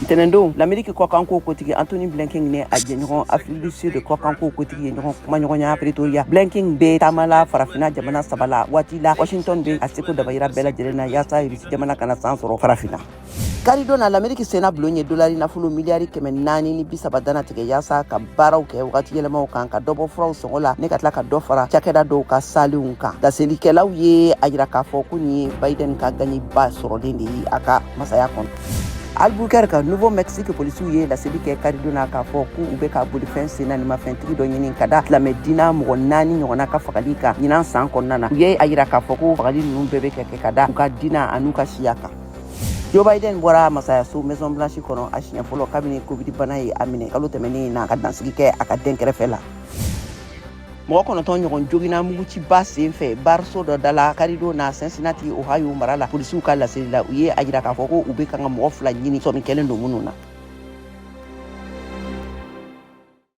Tenendo, l'Amérique Kwakanko Kotigi, Anthony Blinken ne a Jenron, Afrique du Sud, Kwakanko Kotigi, Manyonya, Pretoria, Blinken Bay, Tamala, Farafina, Jamana Sabala, Watila, Washington Bay, Asiko Dabayra Bella Jelena, Yasa, Jamana Kanasansoro, Farafina. Caridona, l'Amérique Sena Blogne, dollar in a full milliard, Kemenani, ni Bisabadana Tigayasa, Kabarauke, Watielamo, Kanka, Double Frost, Sola, Nekatlaka Dofara, Chakeda Doka, Saliunka, da Selikela ye, Ajraka Fokuni, Biden Kagani Basorodini, Aka, Masayakon. Albuquerque, Nouveau-Mexique, police la série qui est Caridona Kafo, Ubeka Boudifense, Sénat, ma fin de Donin Kada, la Medina, Monani, Nonaka Fakalika, Ninan Sankonana, Ye Aira Kafoko, Fali Numbebe Kada, Ukadina, Anuka Shiaka. Joe Biden bora masaya su Maison Blanche kono ashinya folo cabinet covid banayi amine kalo temeni na kadansi ke akaden kerefela mo kono ton nyon jogina muguci basse fe barso do dala karido na Cincinnati Ohio marala polisi kala selila uye ajira ka foko ube kanga mo fla nyini so mi kelen do mununa